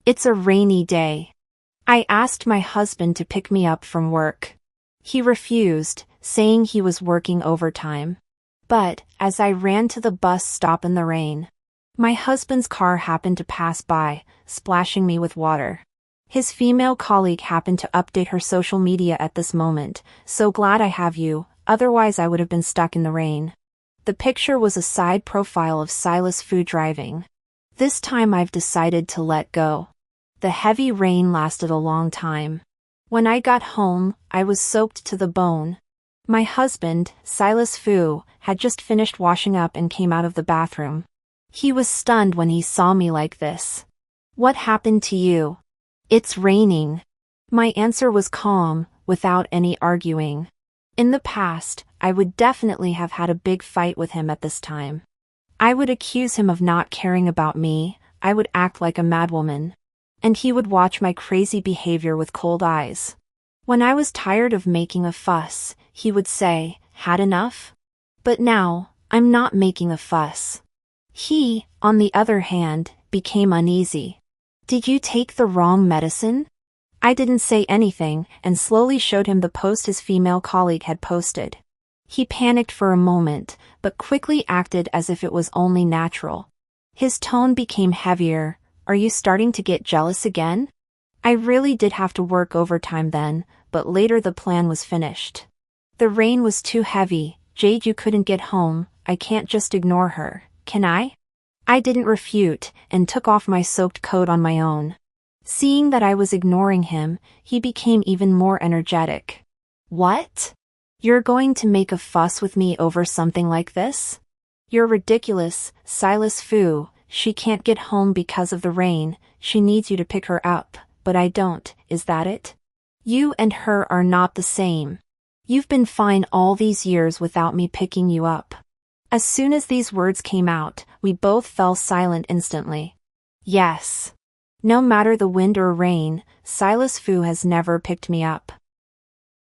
It's a rainy day. I asked my husband to pick me up from work. He refused, saying he was working overtime. But, as I ran to the bus stop in the rain, my husband's car happened to pass by, splashing me with water. His female colleague happened to update her social media at this moment. "So glad I have you, otherwise I would have been stuck in the rain." The picture was a side profile of Silas Fu driving. This time I've decided to let go. The heavy rain lasted a long time. When I got home, I was soaked to the bone. My husband, Silas Fu, had just finished washing up and came out of the bathroom. He was stunned when he saw me like this. "What happened to you?" "It's raining." My answer was calm, without any arguing. In the past, I would definitely have had a big fight with him at this time. I would accuse him of not caring about me, I would act like a madwoman. And he would watch my crazy behavior with cold eyes. When I was tired of making a fuss, he would say, "Had enough?" But now, I'm not making a fuss. He, on the other hand, became uneasy. "Did you take the wrong medicine?" I didn't say anything, and slowly showed him the post his female colleague had posted. He panicked for a moment, but quickly acted as if it was only natural. His tone became heavier. "Are you starting to get jealous again?" I really did have to work overtime then, but later the plan was finished. "The rain was too heavy, Jade, you couldn't get home, I can't just ignore her, can I?" I didn't refute, and took off my soaked coat on my own. Seeing that I was ignoring him, he became even more energetic. "What? You're going to make a fuss with me over something like this? You're ridiculous, Silas Fu. She can't get home because of the rain, she needs you to pick her up, but I don't, is that it? You and her are not the same. You've been fine all these years without me picking you up." As soon as these words came out, we both fell silent instantly. Yes. No matter the wind or rain, Silas Fu has never picked me up.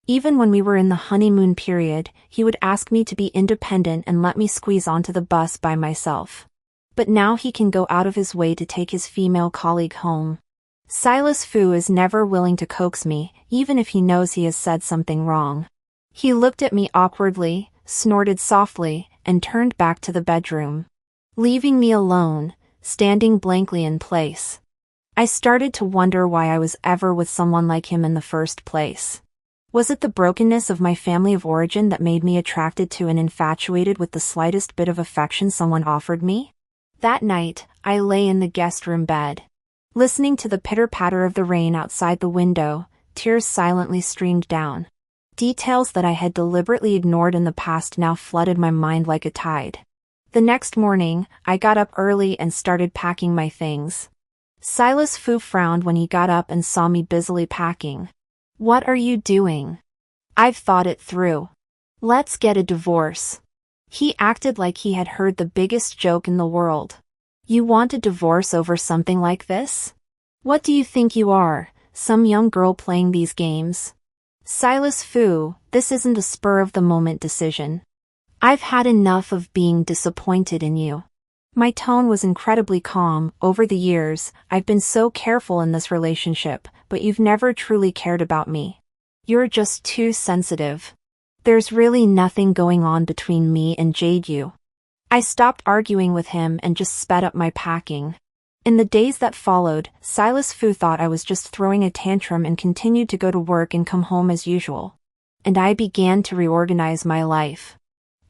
Even when we were in the honeymoon period, he would ask me to be independent and let me squeeze onto the bus by myself. But now he can go out of his way to take his female colleague home. Silas Fu is never willing to coax me, even if he knows he has said something wrong. He looked at me awkwardly, snorted softly, and turned back to the bedroom, leaving me alone, standing blankly in place. I started to wonder why I was ever with someone like him in the first place. Was it the brokenness of my family of origin that made me attracted to and infatuated with the slightest bit of affection someone offered me? That night, I lay in the guest room bed. Listening to the pitter-patter of the rain outside the window, tears silently streamed down. Details that I had deliberately ignored in the past now flooded my mind like a tide. The next morning, I got up early and started packing my things. Silas Fu frowned when he got up and saw me busily packing. "What are you doing?" "I've thought it through. Let's get a divorce." He acted like he had heard the biggest joke in the world. "You want a divorce over something like this? What do you think you are, some young girl playing these games?" "Silas Fu, this isn't a spur-of-the-moment decision. I've had enough of being disappointed in you." My tone was incredibly calm. "Over the years, I've been so careful in this relationship, but you've never truly cared about me. You're just too sensitive. There's really nothing going on between me and Jade you." I stopped arguing with him and just sped up my packing. In the days that followed, Silas Fu thought I was just throwing a tantrum and continued to go to work and come home as usual. And I began to reorganize my life.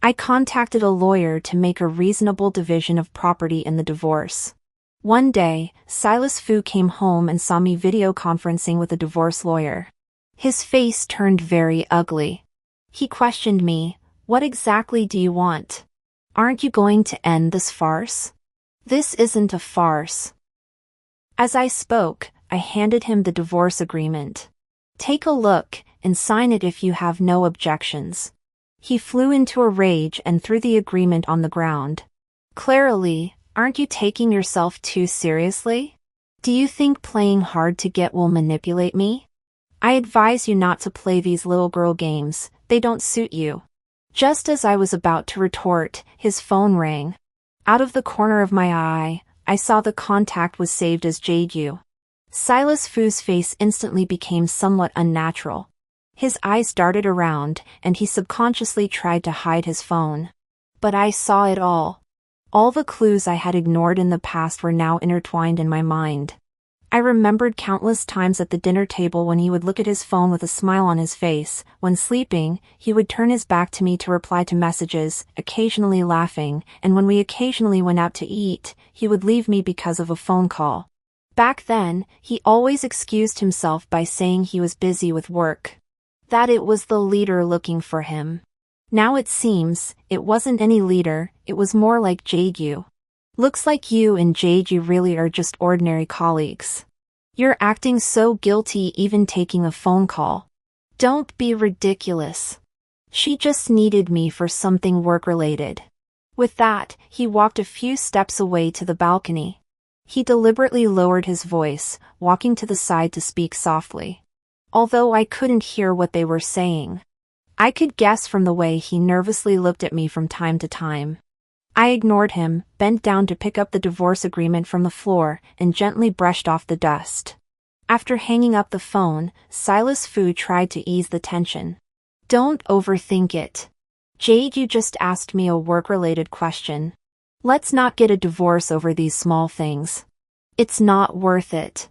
I contacted a lawyer to make a reasonable division of property in the divorce. One day, Silas Fu came home and saw me video conferencing with a divorce lawyer. His face turned very ugly. He questioned me, "What exactly do you want? Aren't you going to end this farce?" "This isn't a farce." As I spoke, I handed him the divorce agreement. "Take a look, and sign it if you have no objections." He flew into a rage and threw the agreement on the ground. "Claralee, aren't you taking yourself too seriously? Do you think playing hard to get will manipulate me? I advise you not to play these little girl games, they don't suit you." Just as I was about to retort, his phone rang. Out of the corner of my eye, I saw the contact was saved as Jade Yu. Silas Fu's face instantly became somewhat unnatural. His eyes darted around, and he subconsciously tried to hide his phone. But I saw it all. All the clues I had ignored in the past were now intertwined in my mind. I remembered countless times at the dinner table when he would look at his phone with a smile on his face. When sleeping, he would turn his back to me to reply to messages, occasionally laughing, and when we occasionally went out to eat, he would leave me because of a phone call. Back then, he always excused himself by saying he was busy with work. That it was the leader looking for him. Now it seems, it wasn't any leader, it was more like Jade. Looks like you and Jade really are just ordinary colleagues. You're acting so guilty even taking a phone call. Don't be ridiculous. She just needed me for something work-related. With that, he walked a few steps away to the balcony. He deliberately lowered his voice, walking to the side to speak softly. Although I couldn't hear what they were saying, I could guess from the way he nervously looked at me from time to time. I ignored him, bent down to pick up the divorce agreement from the floor, and gently brushed off the dust. After hanging up the phone, Silas Fu tried to ease the tension. Don't overthink it. Jade, you just asked me a work-related question. Let's not get a divorce over these small things. It's not worth it.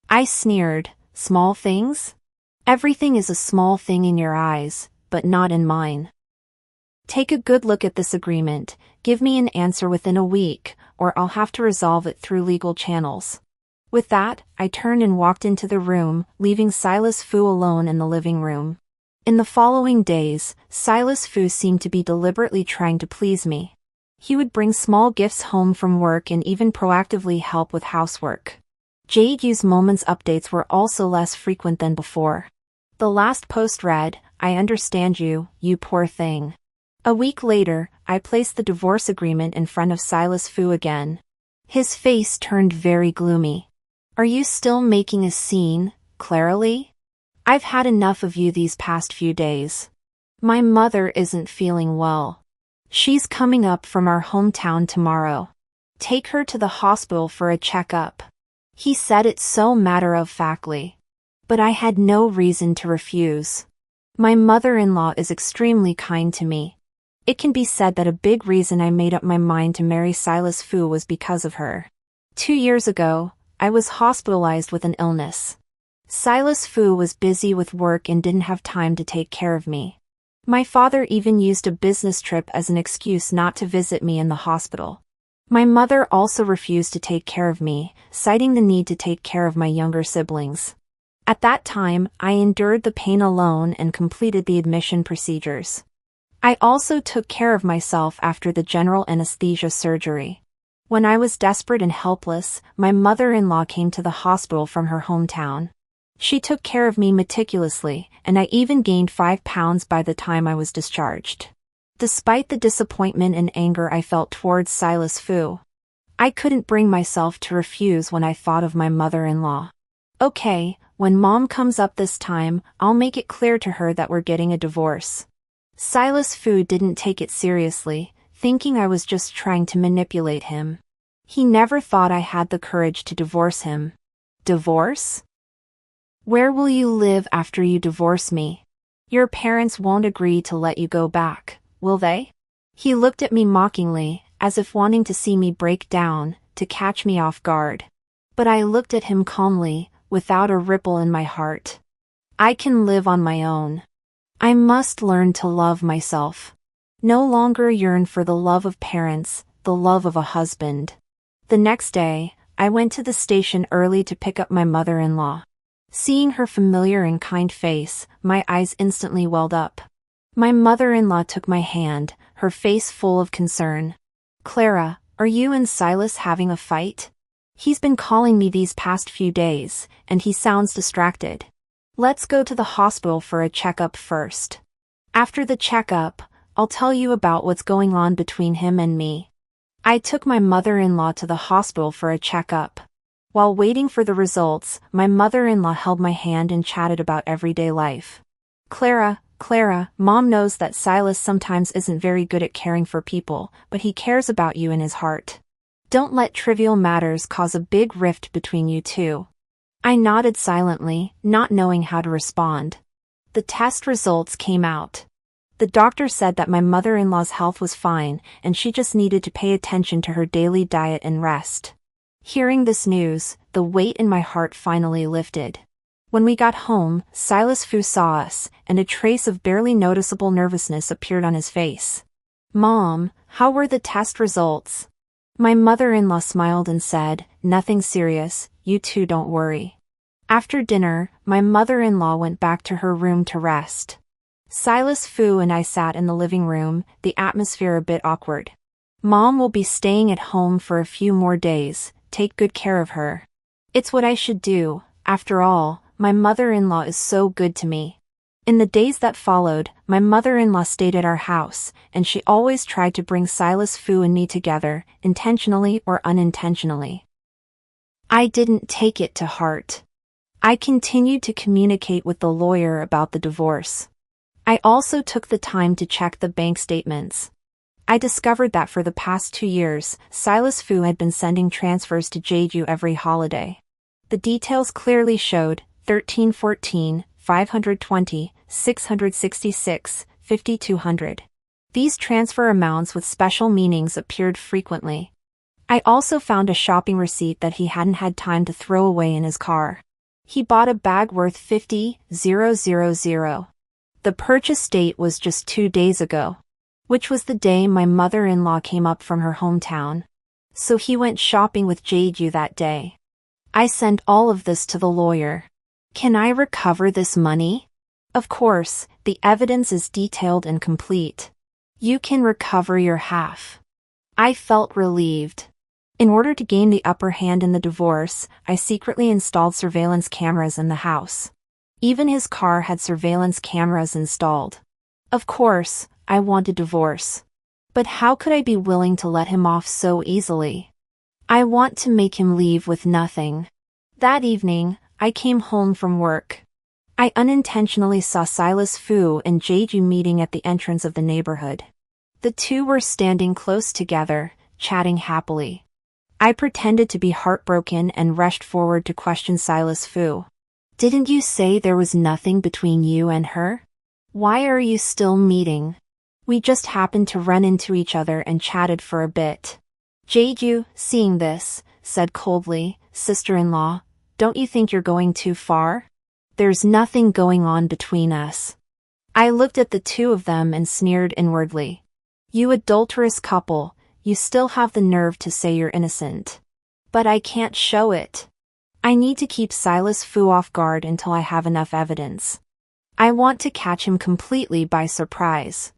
I sneered. Small things? Everything is a small thing in your eyes, but not in mine. Take a good look at this agreement, give me an answer within a week, or I'll have to resolve it through legal channels. With that, I turned and walked into the room, leaving Silas Fu alone in the living room. In the following days, Silas Fu seemed to be deliberately trying to please me. He would bring small gifts home from work and even proactively help with housework. Jade's moments updates were also less frequent than before. The last post read, "I understand you, you poor thing." A week later, I placed the divorce agreement in front of Silas Fu again. His face turned very gloomy. Are you still making a scene, Clara Lee? I've had enough of you these past few days. My mother isn't feeling well. She's coming up from our hometown tomorrow. Take her to the hospital for a checkup. He said it so matter-of-factly. But I had no reason to refuse. My mother-in-law is extremely kind to me. It can be said that a big reason I made up my mind to marry Silas Fu was because of her. 2 years ago, I was hospitalized with an illness. Silas Fu was busy with work and didn't have time to take care of me. My father even used a business trip as an excuse not to visit me in the hospital. My mother also refused to take care of me, citing the need to take care of my younger siblings. At that time, I endured the pain alone and completed the admission procedures. I also took care of myself after the general anesthesia surgery. When I was desperate and helpless, my mother-in-law came to the hospital from her hometown. She took care of me meticulously, and I even gained 5 pounds by the time I was discharged. Despite the disappointment and anger I felt towards Silas Fu, I couldn't bring myself to refuse when I thought of my mother-in-law. Okay, when Mom comes up this time, I'll make it clear to her that we're getting a divorce. Silas Fu didn't take it seriously, thinking I was just trying to manipulate him. He never thought I had the courage to divorce him. Divorce? Where will you live after you divorce me? Your parents won't agree to let you go back, will they? He looked at me mockingly, as if wanting to see me break down, to catch me off guard. But I looked at him calmly, without a ripple in my heart. I can live on my own. I must learn to love myself. No longer yearn for the love of parents, the love of a husband. The next day, I went to the station early to pick up my mother-in-law. Seeing her familiar and kind face, my eyes instantly welled up. My mother-in-law took my hand, her face full of concern. Clara, are you and Silas having a fight? He's been calling me these past few days, and he sounds distracted. Let's go to the hospital for a checkup first. After the checkup, I'll tell you about what's going on between him and me. I took my mother-in-law to the hospital for a checkup. While waiting for the results, my mother-in-law held my hand and chatted about everyday life. Clara, Mom knows that Silas sometimes isn't very good at caring for people, but he cares about you in his heart. Don't let trivial matters cause a big rift between you two. I nodded silently, not knowing how to respond. The test results came out. The doctor said that my mother-in-law's health was fine and she just needed to pay attention to her daily diet and rest. Hearing this news, the weight in my heart finally lifted. When we got home, Silas Fu saw us, and a trace of barely noticeable nervousness appeared on his face. "Mom, how were the test results?" My mother-in-law smiled and said, "Nothing serious, you two don't worry." After dinner, my mother-in-law went back to her room to rest. Silas Fu and I sat in the living room, the atmosphere a bit awkward. "Mom will be staying at home for a few more days, take good care of her." It's what I should do, after all, my mother-in-law is so good to me. In the days that followed, my mother-in-law stayed at our house, and she always tried to bring Silas Fu and me together, intentionally or unintentionally. I didn't take it to heart. I continued to communicate with the lawyer about the divorce. I also took the time to check the bank statements. I discovered that for the past 2 years, Silas Fu had been sending transfers to Jeju every holiday. The details clearly showed 1314, 520, 666, 5200. These transfer amounts with special meanings appeared frequently. I also found a shopping receipt that he hadn't had time to throw away in his car. He bought a bag worth 50,000. The purchase date was just 2 days ago, which was the day my mother-in-law came up from her hometown. So he went shopping with Jeju that day. I sent all of this to the lawyer. Can I recover this money? Of course, the evidence is detailed and complete. You can recover your half. I felt relieved. In order to gain the upper hand in the divorce, I secretly installed surveillance cameras in the house. Even his car had surveillance cameras installed. Of course, I wanted divorce. But how could I be willing to let him off so easily? I want to make him leave with nothing. That evening, I came home from work. I unintentionally saw Silas Fu and Jeju meeting at the entrance of the neighborhood. The two were standing close together, chatting happily. I pretended to be heartbroken and rushed forward to question Silas Fu. "Didn't you say there was nothing between you and her? Why are you still meeting?" "We just happened to run into each other and chatted for a bit." Jeju, seeing this, said coldly, "Sister-in-law, don't you think you're going too far? There's nothing going on between us." I looked at the two of them and sneered inwardly. "You adulterous couple, you still have the nerve to say you're innocent. But I can't show it. I need to keep Silas Fu off guard until I have enough evidence. I want to catch him completely by surprise."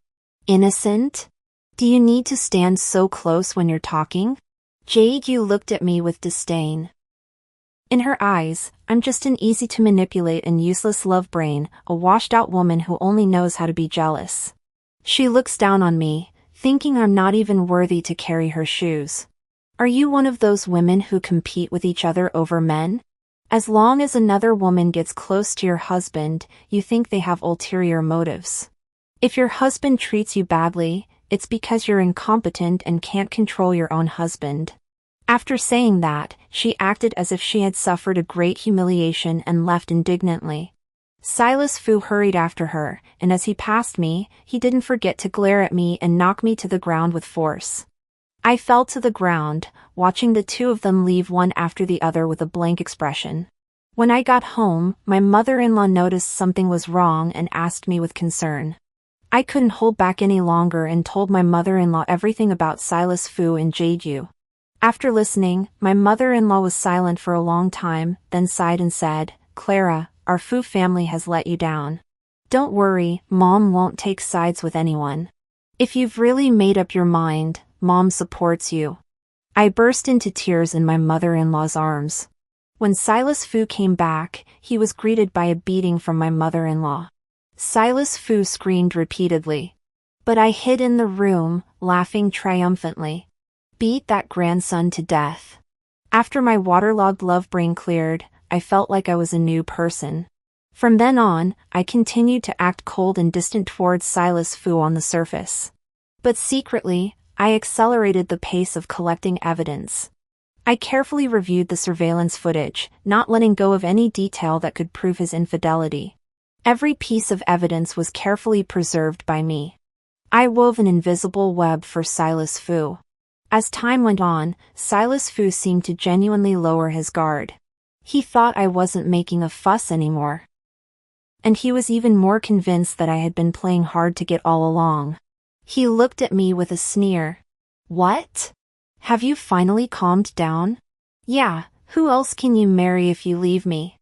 "Innocent? Do you need to stand so close when you're talking?" Jeju looked at me with disdain. In her eyes, I'm just an easy-to-manipulate and useless love brain, a washed-out woman who only knows how to be jealous. She looks down on me, thinking I'm not even worthy to carry her shoes. Are you one of those women who compete with each other over men? As long as another woman gets close to your husband, you think they have ulterior motives. If your husband treats you badly, it's because you're incompetent and can't control your own husband. After saying that, she acted as if she had suffered a great humiliation and left indignantly. Silas Fu hurried after her, and as he passed me, he didn't forget to glare at me and knock me to the ground with force. I fell to the ground, watching the two of them leave one after the other with a blank expression. When I got home, my mother-in-law noticed something was wrong and asked me with concern. I couldn't hold back any longer and told my mother-in-law everything about Silas Fu and Jeju. After listening, my mother-in-law was silent for a long time, then sighed and said, "Clara, our Fu family has let you down. Don't worry, Mom won't take sides with anyone. If you've really made up your mind, Mom supports you." I burst into tears in my mother-in-law's arms. When Silas Fu came back, he was greeted by a beating from my mother-in-law. Silas Fu screamed repeatedly. But I hid in the room, laughing triumphantly. Beat that grandson to death. After my waterlogged love brain cleared, I felt like I was a new person. From then on, I continued to act cold and distant towards Silas Fu on the surface. But secretly, I accelerated the pace of collecting evidence. I carefully reviewed the surveillance footage, not letting go of any detail that could prove his infidelity. Every piece of evidence was carefully preserved by me. I wove an invisible web for Silas Fu. As time went on, Silas Fu seemed to genuinely lower his guard. He thought I wasn't making a fuss anymore. And he was even more convinced that I had been playing hard to get all along. He looked at me with a sneer. "What? Have you finally calmed down? Yeah, who else can you marry if you leave me?"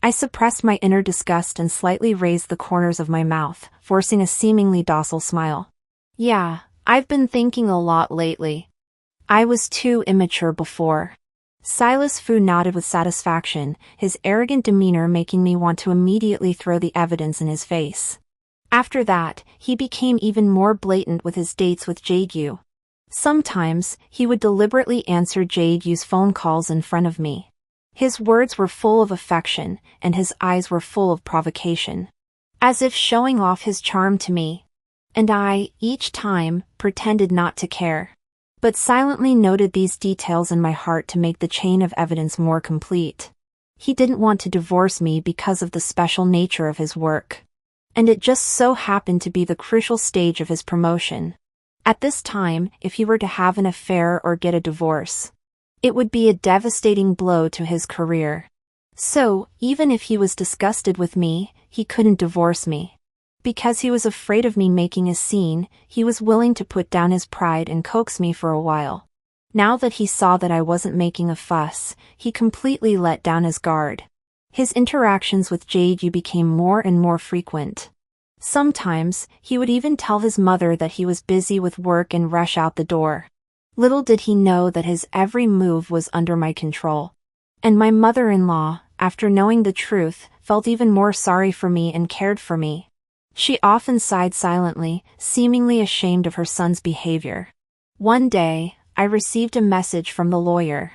I suppressed my inner disgust and slightly raised the corners of my mouth, forcing a seemingly docile smile. "Yeah, I've been thinking a lot lately. I was too immature before." Silas Fu nodded with satisfaction, his arrogant demeanor making me want to immediately throw the evidence in his face. After that, he became even more blatant with his dates with Jade Yu. Sometimes, he would deliberately answer Jade Yu's phone calls in front of me. His words were full of affection, and his eyes were full of provocation. As if showing off his charm to me. And I, each time, pretended not to care. But silently noted these details in my heart to make the chain of evidence more complete. He didn't want to divorce me because of the special nature of his work. And it just so happened to be the crucial stage of his promotion. At this time, if he were to have an affair or get a divorce, it would be a devastating blow to his career. So, even if he was disgusted with me, he couldn't divorce me. Because he was afraid of me making a scene, he was willing to put down his pride and coax me for a while. Now that he saw that I wasn't making a fuss, he completely let down his guard. His interactions with Jade Yu became more and more frequent. Sometimes, he would even tell his mother that he was busy with work and rush out the door. Little did he know that his every move was under my control. And my mother-in-law, after knowing the truth, felt even more sorry for me and cared for me. She often sighed silently, seemingly ashamed of her son's behavior. One day, I received a message from the lawyer.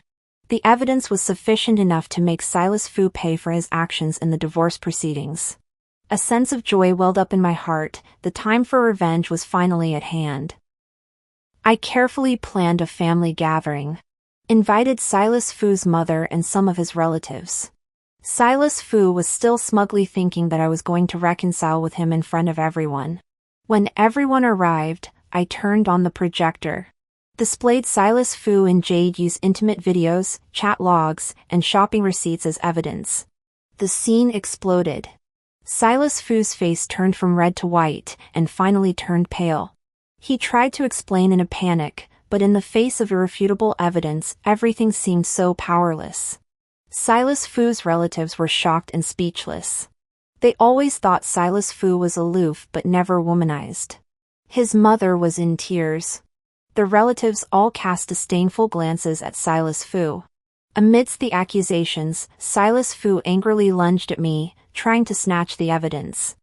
The evidence was sufficient enough to make Silas Fu pay for his actions in the divorce proceedings. A sense of joy welled up in my heart, the time for revenge was finally at hand. I carefully planned a family gathering. Invited Silas Fu's mother and some of his relatives. Silas Fu was still smugly thinking that I was going to reconcile with him in front of everyone. When everyone arrived, I turned on the projector. Displayed Silas Fu and Jade Yu's intimate videos, chat logs, and shopping receipts as evidence. The scene exploded. Silas Fu's face turned from red to white, and finally turned pale. He tried to explain in a panic, but in the face of irrefutable evidence, everything seemed so powerless. Silas Fu's relatives were shocked and speechless. They always thought Silas Fu was aloof but never womanized. His mother was in tears. The relatives all cast disdainful glances at Silas Fu. Amidst the accusations, Silas Fu angrily lunged at me, trying to snatch the evidence.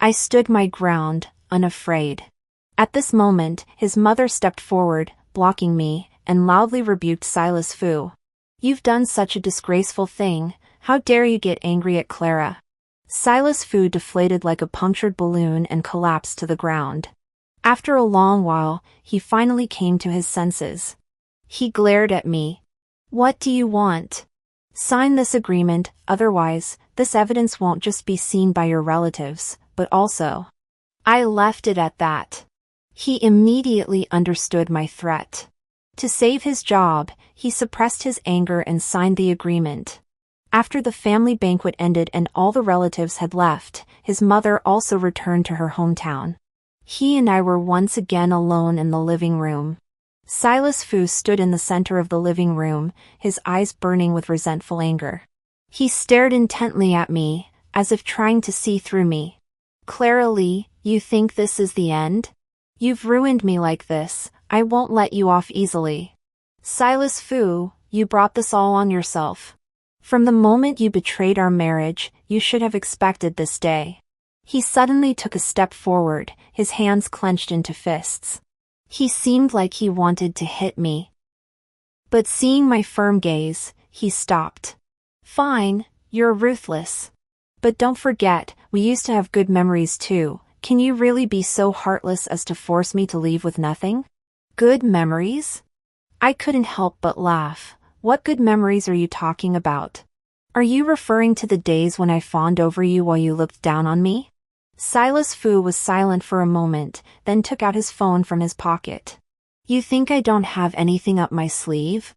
I stood my ground, unafraid. At this moment, his mother stepped forward, blocking me, and loudly rebuked Silas Fu. "You've done such a disgraceful thing, how dare you get angry at Clara?" Silas Fu deflated like a punctured balloon and collapsed to the ground. After a long while, he finally came to his senses. He glared at me. "What do you want? Sign this agreement, otherwise, this evidence won't just be seen by your relatives, but also..." I left it at that. He immediately understood my threat. To save his job, he suppressed his anger and signed the agreement. After the family banquet ended and all the relatives had left, his mother also returned to her hometown. He and I were once again alone in the living room. Silas Fu stood in the center of the living room, his eyes burning with resentful anger. He stared intently at me, as if trying to see through me. "Clara Lee, you think this is the end? You've ruined me like this, I won't let you off easily. Silas Fu, you brought this all on yourself. From the moment you betrayed our marriage, you should have expected this day." He suddenly took a step forward, his hands clenched into fists. He seemed like he wanted to hit me. But seeing my firm gaze, he stopped. "Fine, you're ruthless. But don't forget, we used to have good memories too. Can you really be so heartless as to force me to leave with nothing? Good memories?" I couldn't help but laugh. What good memories are you talking about? Are you referring to the days when I fawned over you while you looked down on me? Silas Fu was silent for a moment, then took out his phone from his pocket. You think I don't have anything up my sleeve?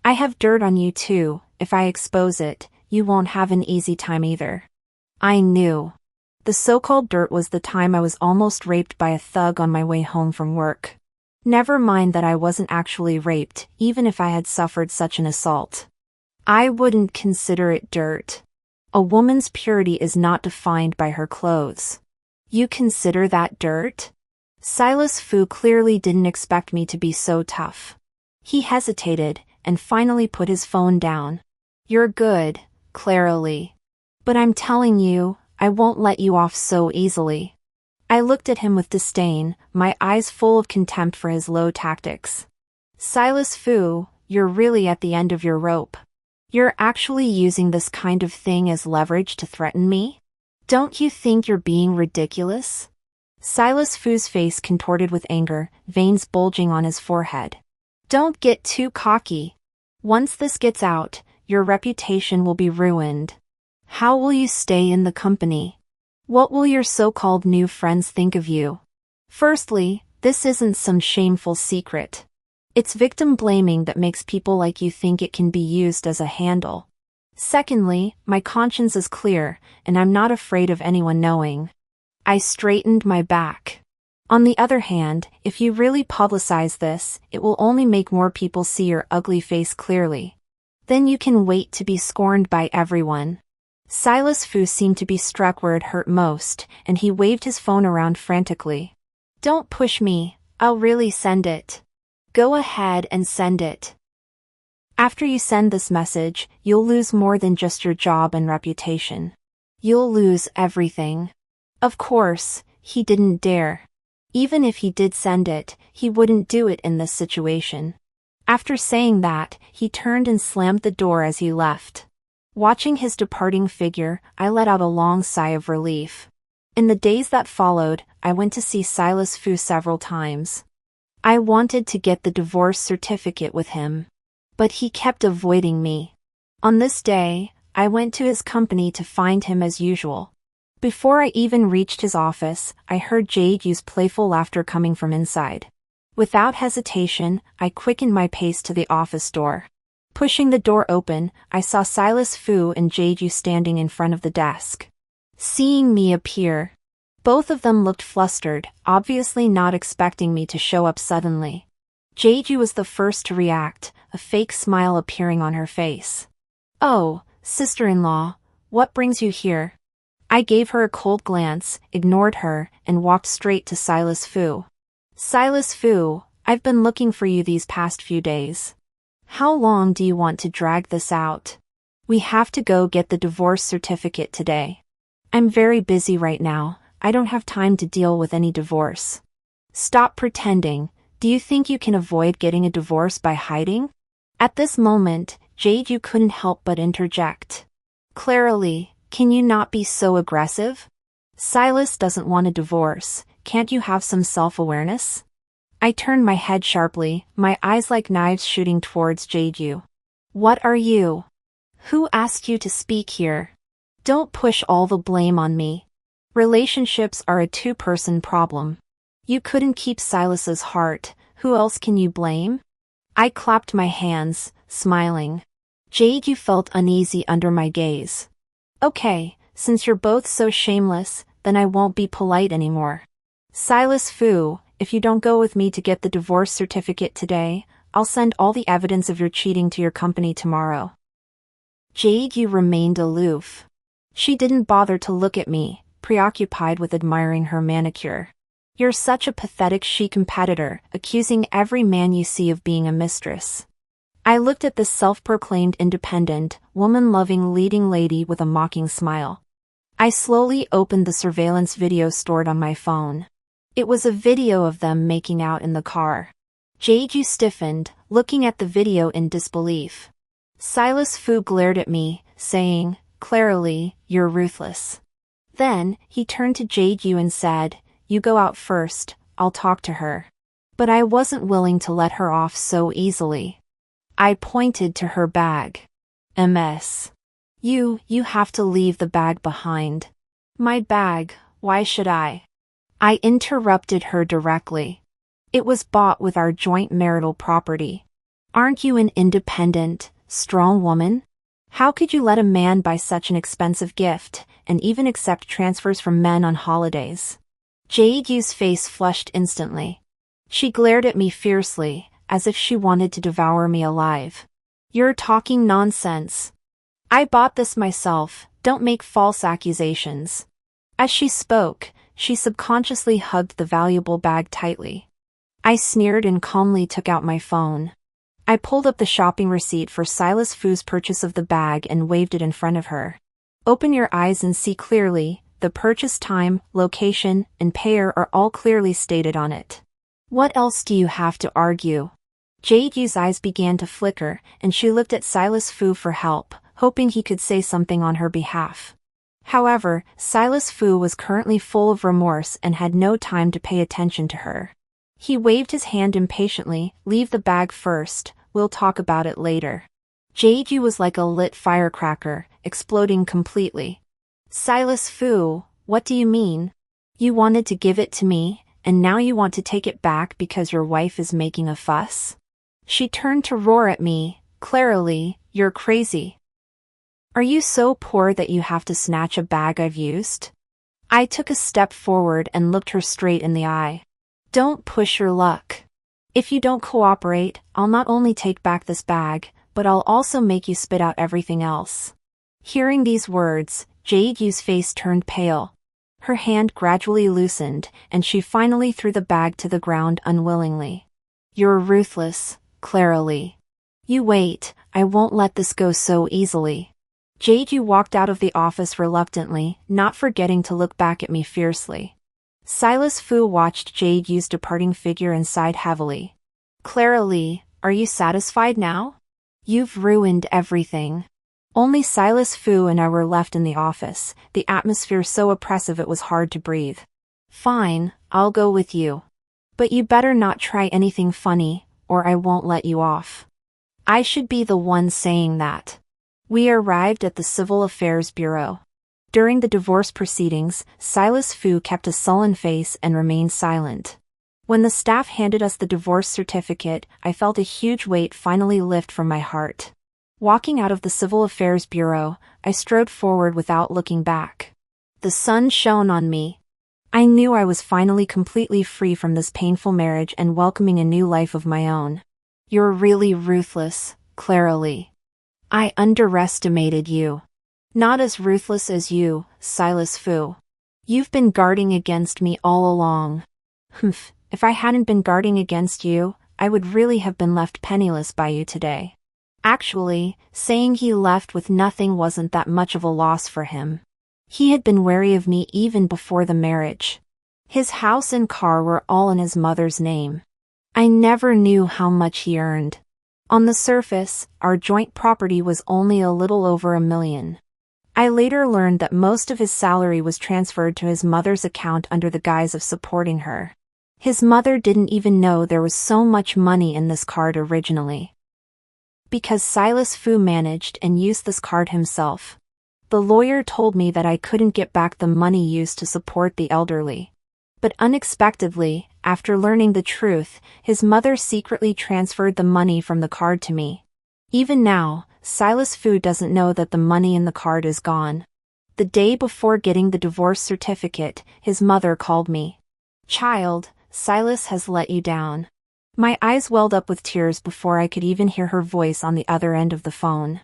I have dirt on you too. If I expose it, you won't have an easy time either. I knew. The so-called dirt was the time I was almost raped by a thug on my way home from work. Never mind that I wasn't actually raped, even if I had suffered such an assault. I wouldn't consider it dirt. A woman's purity is not defined by her clothes. You consider that dirt? Silas Fu clearly didn't expect me to be so tough. He hesitated, and finally put his phone down. You're good, Clara Lee. But I'm telling you, I won't let you off so easily. I looked at him with disdain, my eyes full of contempt for his low tactics. Silas Fu, you're really at the end of your rope. You're actually using this kind of thing as leverage to threaten me? Don't you think you're being ridiculous? Silas Fu's face contorted with anger, veins bulging on his forehead. Don't get too cocky. Once this gets out, your reputation will be ruined. How will you stay in the company? What will your so-called new friends think of you? Firstly, this isn't some shameful secret. It's victim blaming that makes people like you think it can be used as a handle. Secondly, my conscience is clear, and I'm not afraid of anyone knowing. I straightened my back. On the other hand, if you really publicize this, it will only make more people see your ugly face clearly. Then you can wait to be scorned by everyone. Silas Fu seemed to be struck where it hurt most, and he waved his phone around frantically. Don't push me, I'll really send it. Go ahead and send it. After you send this message, you'll lose more than just your job and reputation. You'll lose everything. Of course, he didn't dare. Even if he did send it, he wouldn't do it in this situation. After saying that, he turned and slammed the door as he left. Watching his departing figure, I let out a long sigh of relief. In the days that followed, I went to see Silas Fu several times. I wanted to get the divorce certificate with him. But he kept avoiding me. On this day, I went to his company to find him as usual. Before I even reached his office, I heard Jade-Yu's playful laughter coming from inside. Without hesitation, I quickened my pace to the office door. Pushing the door open, I saw Silas Fu and Jade-Yu standing in front of the desk. Seeing me appear, both of them looked flustered, obviously not expecting me to show up suddenly. Jade-Yu was the first to react, a fake smile appearing on her face. Oh, sister-in-law, what brings you here? I gave her a cold glance, ignored her, and walked straight to Silas Fu. Silas Fu, I've been looking for you these past few days. How long do you want to drag this out? We have to go get the divorce certificate today. I'm very busy right now, I don't have time to deal with any divorce. Stop pretending. Do you think you can avoid getting a divorce by hiding? At this moment, Jade-Yu couldn't help but interject. Clara Lee, can you not be so aggressive? Silas doesn't want a divorce, can't you have some self-awareness? I turned my head sharply, my eyes like knives shooting towards Jade-Yu. What are you? Who asked you to speak here? Don't push all the blame on me. Relationships are a two-person problem. You couldn't keep Silas's heart, who else can you blame? I clapped my hands, smiling. Jade-Yu felt uneasy under my gaze. Okay, since you're both so shameless, then I won't be polite anymore. Silas Fu, if you don't go with me to get the divorce certificate today, I'll send all the evidence of your cheating to your company tomorrow. Jade-Yu remained aloof. She didn't bother to look at me, preoccupied with admiring her manicure. You're such a pathetic she-competitor, accusing every man you see of being a mistress. I looked at this self-proclaimed independent, woman-loving leading lady with a mocking smile. I slowly opened the surveillance video stored on my phone. It was a video of them making out in the car. Jade-Yu stiffened, looking at the video in disbelief. Silas Fu glared at me, saying, Clara Lee, you're ruthless. Then, he turned to Jade-Yu and said, You go out first, I'll talk to her. But I wasn't willing to let her off so easily. I pointed to her bag. MS. You have to leave the bag behind. My bag, why should I? I interrupted her directly. It was bought with our joint marital property. Aren't you an independent, strong woman? How could you let a man buy such an expensive gift, and even accept transfers from men on holidays? Yu's face flushed instantly. She glared at me fiercely, as if she wanted to devour me alive. You're talking nonsense. I bought this myself, don't make false accusations. As she spoke, she subconsciously hugged the valuable bag tightly. I sneered and calmly took out my phone. I pulled up the shopping receipt for Silas Fu's purchase of the bag and waved it in front of her. Open your eyes and see clearly, the purchase time, location, and payer are all clearly stated on it. What else do you have to argue? Yu's eyes began to flicker, and she looked at Silas Fu for help, hoping he could say something on her behalf. However, Silas Fu was currently full of remorse and had no time to pay attention to her. He waved his hand impatiently. Leave the bag first, we'll talk about it later. Yu was like a lit firecracker, exploding completely. Silas Fu, what do you mean? You wanted to give it to me, and now you want to take it back because your wife is making a fuss? She turned to roar at me. Clarily, you're crazy. Are you so poor that you have to snatch a bag I've used? I took a step forward and looked her straight in the eye. Don't push your luck. If you don't cooperate, I'll not only take back this bag, but I'll also make you spit out everything else. Hearing these words, Yu's face turned pale. Her hand gradually loosened, and she finally threw the bag to the ground unwillingly. You're ruthless, Clara Lee. You wait, I won't let this go so easily. Yu walked out of the office reluctantly, not forgetting to look back at me fiercely. Silas Fu watched Yu's departing figure and sighed heavily. Clara Lee, are you satisfied now? You've ruined everything. Only Silas Fu and I were left in the office, the atmosphere so oppressive it was hard to breathe. Fine, I'll go with you. But you better not try anything funny, or I won't let you off. I should be the one saying that. We arrived at the Civil Affairs Bureau. During the divorce proceedings, Silas Fu kept a sullen face and remained silent. When the staff handed us the divorce certificate, I felt a huge weight finally lift from my heart. Walking out of the Civil Affairs Bureau, I strode forward without looking back. The sun shone on me. I knew I was finally completely free from this painful marriage and welcoming a new life of my own. You're really ruthless, Clara Lee. I underestimated you. Not as ruthless as you, Silas Fu. You've been guarding against me all along. Humph, if I hadn't been guarding against you, I would really have been left penniless by you today. Actually, saying he left with nothing wasn't that much of a loss for him. He had been wary of me even before the marriage. His house and car were all in his mother's name. I never knew how much he earned. On the surface, our joint property was only a little over $1 million. I later learned that most of his salary was transferred to his mother's account under the guise of supporting her. His mother didn't even know there was so much money in this card originally. Because Silas Fu managed and used this card himself. The lawyer told me that I couldn't get back the money used to support the elderly. But unexpectedly, after learning the truth, his mother secretly transferred the money from the card to me. Even now, Silas Fu doesn't know that the money in the card is gone. The day before getting the divorce certificate, his mother called me. Child, Silas has let you down. My eyes welled up with tears before I could even hear her voice on the other end of the phone.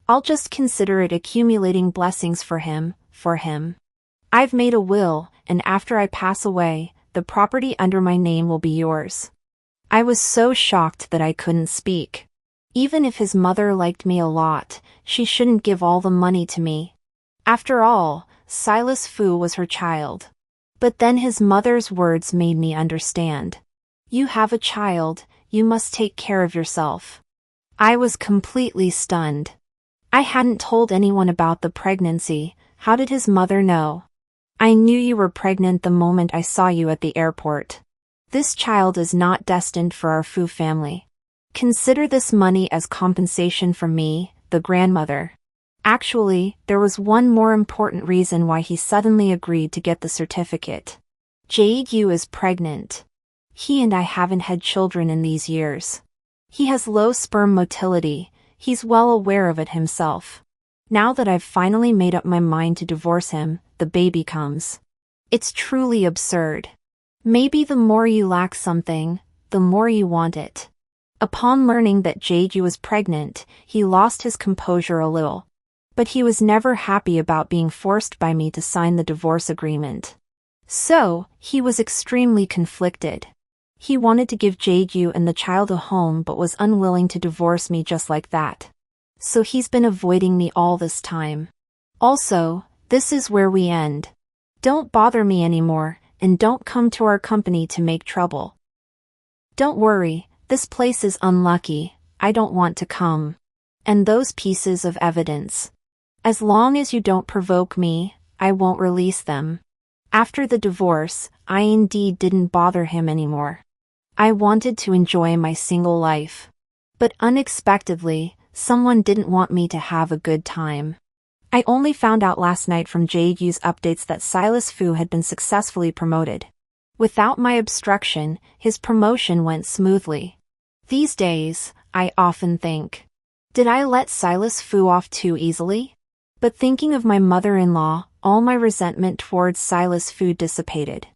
I'll just consider it accumulating blessings for him. I've made a will, and after I pass away, the property under my name will be yours. I was so shocked that I couldn't speak. Even if his mother liked me a lot, she shouldn't give all the money to me. After all, Silas Fu was her child. But then his mother's words made me understand. You have a child, you must take care of yourself. I was completely stunned. I hadn't told anyone about the pregnancy. How did his mother know? I knew you were pregnant the moment I saw you at the airport. This child is not destined for our Fu family. Consider this money as compensation from me, the grandmother. Actually, there was one more important reason why he suddenly agreed to get the certificate. Jade-Yu is pregnant. He and I haven't had children in these years. He has low sperm motility, he's well aware of it himself. Now that I've finally made up my mind to divorce him, the baby comes. It's truly absurd. Maybe the more you lack something, the more you want it. Upon learning that Jade-Yu was pregnant, he lost his composure a little. But he was never happy about being forced by me to sign the divorce agreement. So, he was extremely conflicted. He wanted to give Jade-Yu and the child a home but was unwilling to divorce me just like that. So he's been avoiding me all this time. Also, this is where we end. Don't bother me anymore, and don't come to our company to make trouble. Don't worry, this place is unlucky, I don't want to come. And those pieces of evidence. As long as you don't provoke me, I won't release them. After the divorce, I indeed didn't bother him anymore. I wanted to enjoy my single life. But unexpectedly, someone didn't want me to have a good time. I only found out last night from Jade-Yu's updates that Silas Fu had been successfully promoted. Without my obstruction, his promotion went smoothly. These days, I often think, did I let Silas Fu off too easily? But thinking of my mother-in-law, all my resentment towards Silas Fu dissipated.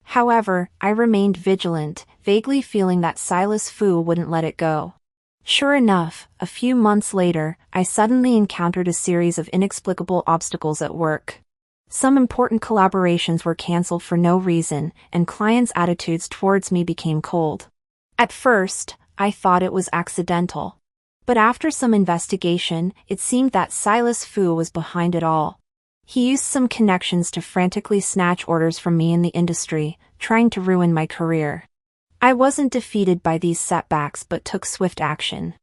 However, I remained vigilant, vaguely feeling that Silas Fu wouldn't let it go. Sure enough, a few months later, I suddenly encountered a series of inexplicable obstacles at work. Some important collaborations were cancelled for no reason, and clients' attitudes towards me became cold. At first, I thought it was accidental. But after some investigation, it seemed that Silas Fu was behind it all. He used some connections to frantically snatch orders from me in the industry, trying to ruin my career. I wasn't defeated by these setbacks but took swift action.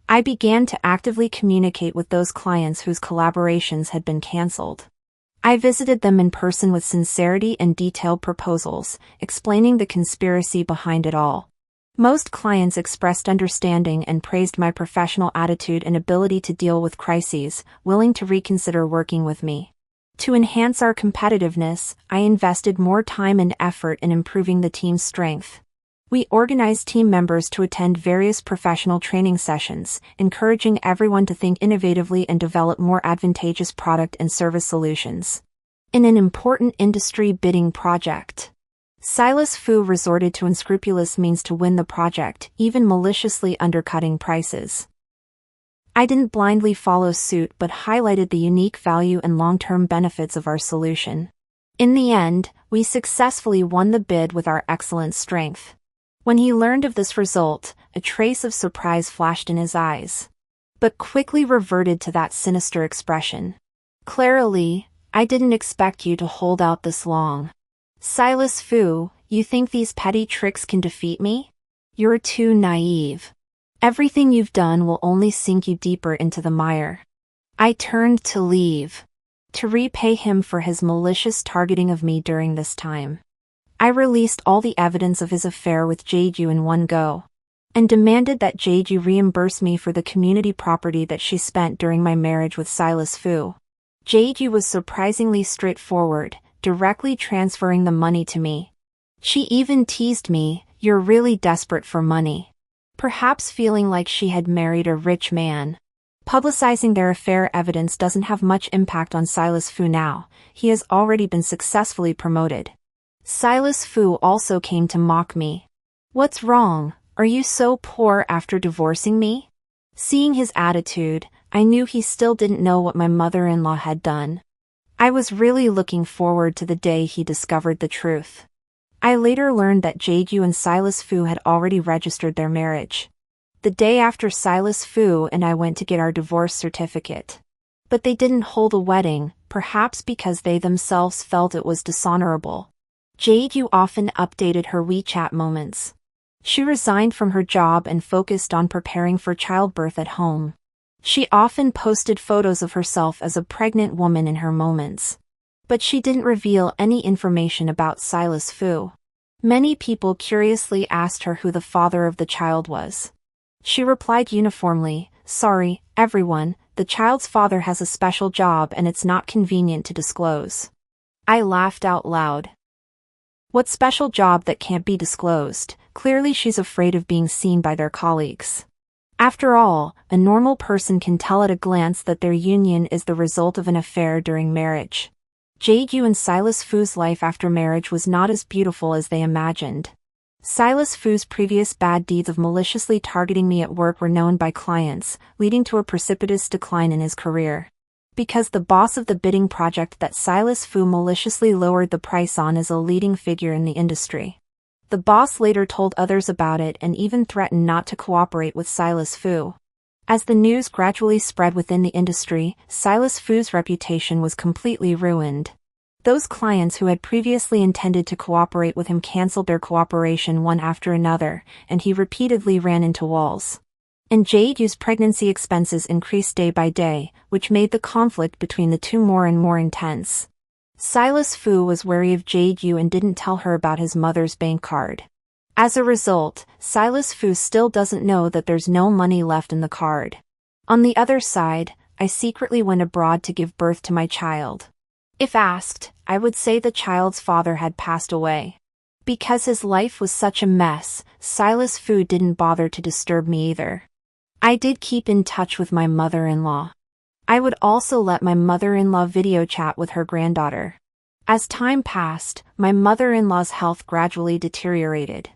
I began to actively communicate with those clients whose collaborations had been cancelled. I visited them in person with sincerity and detailed proposals, explaining the conspiracy behind it all. Most clients expressed understanding and praised my professional attitude and ability to deal with crises, willing to reconsider working with me. To enhance our competitiveness, I invested more time and effort in improving the team's strength. We organized team members to attend various professional training sessions, encouraging everyone to think innovatively and develop more advantageous product and service solutions. In an important industry bidding project, Silas Fu resorted to unscrupulous means to win the project, even maliciously undercutting prices. I didn't blindly follow suit but highlighted the unique value and long-term benefits of our solution. In the end, we successfully won the bid with our excellent strength. When he learned of this result, a trace of surprise flashed in his eyes, but quickly reverted to that sinister expression. Clara Lee, I didn't expect you to hold out this long. Silas Fu, you think these petty tricks can defeat me? You're too naive. Everything you've done will only sink you deeper into the mire. I turned to leave. To repay him for his malicious targeting of me during this time. I released all the evidence of his affair with Jade-Yu in one go, and demanded that Jade-Yu reimburse me for the community property that she spent during my marriage with Silas Fu. Jade-Yu was surprisingly straightforward, directly transferring the money to me. She even teased me, "You're really desperate for money." Perhaps feeling like she had married a rich man. Publicizing their affair evidence doesn't have much impact on Silas Fu now, he has already been successfully promoted. Silas Fu also came to mock me. What's wrong? Are you so poor after divorcing me? Seeing his attitude, I knew he still didn't know what my mother-in-law had done. I was really looking forward to the day he discovered the truth. I later learned that Jade-Yu and Silas Fu had already registered their marriage. The day after Silas Fu and I went to get our divorce certificate. But they didn't hold a wedding, perhaps because they themselves felt it was dishonorable. Jade-Yu often updated her WeChat moments. She resigned from her job and focused on preparing for childbirth at home. She often posted photos of herself as a pregnant woman in her moments. But she didn't reveal any information about Silas Fu. Many people curiously asked her who the father of the child was. She replied uniformly, "Sorry, everyone, the child's father has a special job and it's not convenient to disclose." I laughed out loud. What special job that can't be disclosed? Clearly she's afraid of being seen by their colleagues. After all, a normal person can tell at a glance that their union is the result of an affair during marriage. Jae-gyu and Silas Fu's life after marriage was not as beautiful as they imagined. Silas Fu's previous bad deeds of maliciously targeting me at work were known by clients, leading to a precipitous decline in his career. Because the boss of the bidding project that Silas Fu maliciously lowered the price on is a leading figure in the industry. The boss later told others about it and even threatened not to cooperate with Silas Fu. As the news gradually spread within the industry, Silas Fu's reputation was completely ruined. Those clients who had previously intended to cooperate with him canceled their cooperation one after another, and he repeatedly ran into walls. And Jae-gyu's pregnancy expenses increased day by day, which made the conflict between the two more and more intense. Silas Fu was wary of Jae-gyu and didn't tell her about his mother's bank card. As a result, Silas Fu still doesn't know that there's no money left in the card. On the other side, I secretly went abroad to give birth to my child. If asked, I would say the child's father had passed away. Because his life was such a mess, Silas Fu didn't bother to disturb me either. I did keep in touch with my mother-in-law. I would also let my mother-in-law video chat with her granddaughter. As time passed, my mother-in-law's health gradually deteriorated.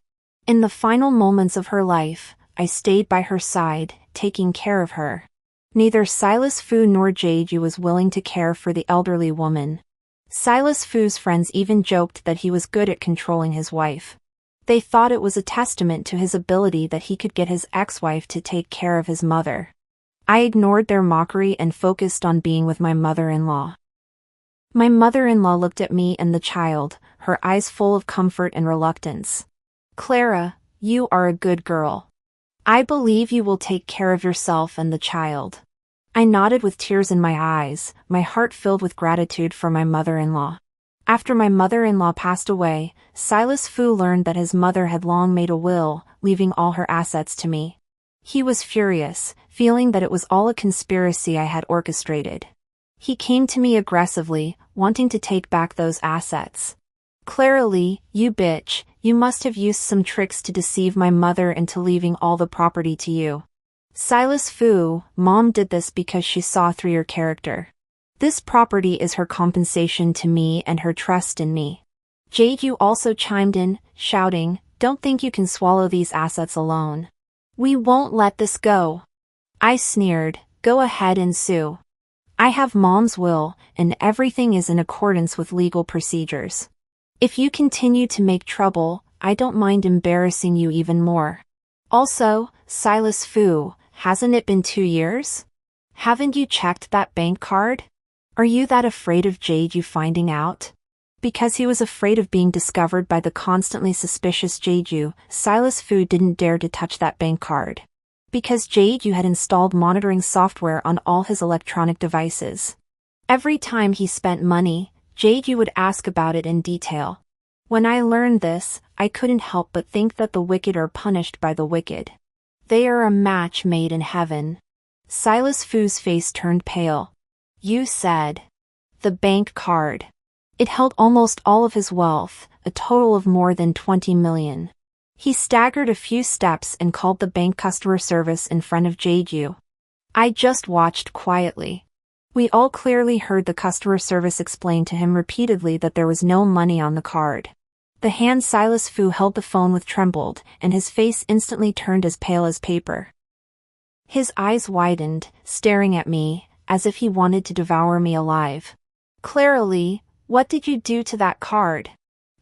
In the final moments of her life, I stayed by her side, taking care of her. Neither Silas Fu nor Jae-gyu was willing to care for the elderly woman. Silas Fu's friends even joked that he was good at controlling his wife. They thought it was a testament to his ability that he could get his ex-wife to take care of his mother. I ignored their mockery and focused on being with my mother-in-law. My mother-in-law looked at me and the child, her eyes full of comfort and reluctance. "Clara, you are a good girl. I believe you will take care of yourself and the child." I nodded with tears in my eyes, my heart filled with gratitude for my mother-in-law. After my mother-in-law passed away, Silas Fu learned that his mother had long made a will, leaving all her assets to me. He was furious, feeling that it was all a conspiracy I had orchestrated. He came to me aggressively, wanting to take back those assets. "Clara Lee, you bitch, you must have used some tricks to deceive my mother into leaving all the property to you." "Silas Fu, Mom did this because she saw through your character. This property is her compensation to me and her trust in me." Jae-gyu also chimed in, shouting, "Don't think you can swallow these assets alone. We won't let this go." I sneered, "Go ahead and sue. I have Mom's will, and everything is in accordance with legal procedures. If you continue to make trouble, I don't mind embarrassing you even more. Also, Silas Fu, hasn't it been 2 years? Haven't you checked that bank card? Are you that afraid of Jae-gyu finding out?" Because he was afraid of being discovered by the constantly suspicious Jae-gyu, Silas Fu didn't dare to touch that bank card. Because Jae-gyu had installed monitoring software on all his electronic devices. Every time he spent money, Jae-gyu would ask about it in detail. When I learned this, I couldn't help but think that the wicked are punished by the wicked. They are a match made in heaven. Silas Fu's face turned pale. "You said." "The bank card. It held almost all of his wealth, a total of more than 20 million. He staggered a few steps and called the bank customer service in front of Jae-gyu. I just watched quietly. We all clearly heard the customer service explain to him repeatedly that there was no money on the card. The hand Silas Fu held the phone with trembled, and his face instantly turned as pale as paper. His eyes widened, staring at me, as if he wanted to devour me alive. "Clara Lee, what did you do to that card?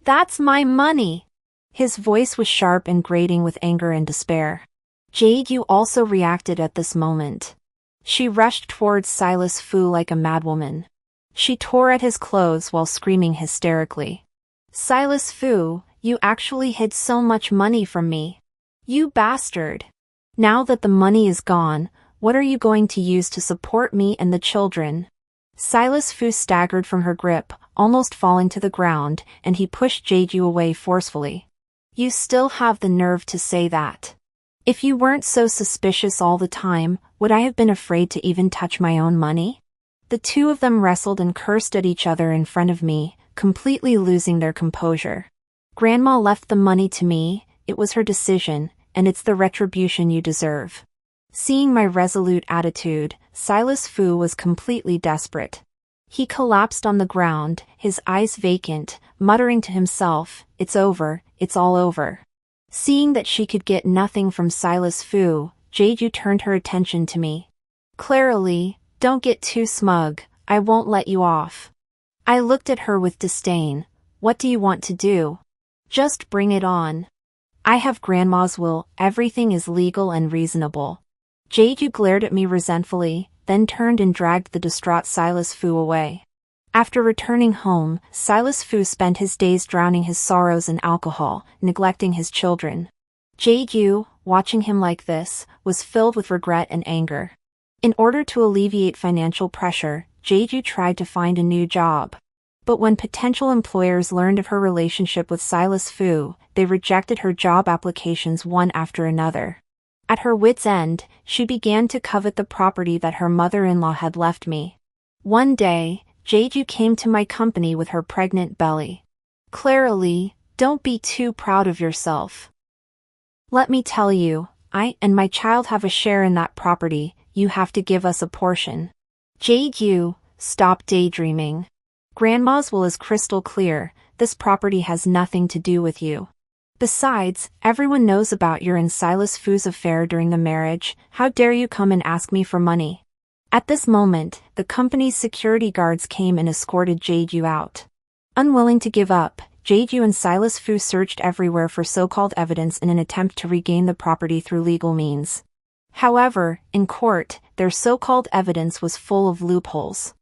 That's my money!" His voice was sharp and grating with anger and despair. Jae-gyu also reacted at this moment. She rushed towards Silas Fu like a madwoman. She tore at his clothes while screaming hysterically. "Silas Fu, you actually hid so much money from me. You bastard! Now that the money is gone, what are you going to use to support me and the children?" Silas Fu staggered from her grip, almost falling to the ground, and he pushed Jae-gyu away forcefully. "You still have the nerve to say that. If you weren't so suspicious all the time, would I have been afraid to even touch my own money? The two of them wrestled and cursed at each other in front of me, completely losing their composure. Grandma left the money to me, it was her decision, and it's the retribution you deserve. Seeing my resolute attitude, Silas Fu was completely desperate. He collapsed on the ground, his eyes vacant, muttering to himself, "It's over, it's all over." Seeing that she could get nothing from Silas Fu, Jeju turned her attention to me. "Clara Lee, don't get too smug, I won't let you off." I looked at her with disdain. "What do you want to do? Just bring it on. I have Grandma's will, everything is legal and reasonable." Jeju glared at me resentfully, then turned and dragged the distraught Silas Fu away. After returning home, Silas Fu spent his days drowning his sorrows in alcohol, neglecting his children. Jeju, watching him like this, was filled with regret and anger. In order to alleviate financial pressure, Jeju tried to find a new job. But when potential employers learned of her relationship with Silas Fu, they rejected her job applications one after another. At her wit's end, she began to covet the property that her mother-in-law had left me. One day, Jeju came to my company with her pregnant belly. "Clara Lee, don't be too proud of yourself. Let me tell you, I and my child have a share in that property, you have to give us a portion." "Jeju, stop daydreaming. Grandma's will is crystal clear, this property has nothing to do with you. Besides, everyone knows about your and Silas Fu's affair during the marriage, how dare you come and ask me for money?" At this moment, the company's security guards came and escorted Jeju out. Unwilling to give up, Jeju and Silas Fu searched everywhere for so-called evidence in an attempt to regain the property through legal means. However, in court, their so-called evidence was full of loopholes.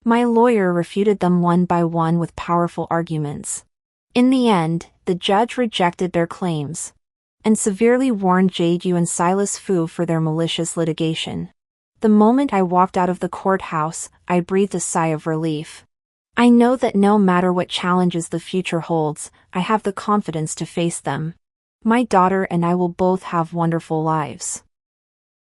My lawyer refuted them one by one with powerful arguments. In the end, the judge rejected their claims and severely warned Jeju and Silas Fu for their malicious litigation. The moment I walked out of the courthouse, I breathed a sigh of relief. I know that no matter what challenges the future holds, I have the confidence to face them. My daughter and I will both have wonderful lives.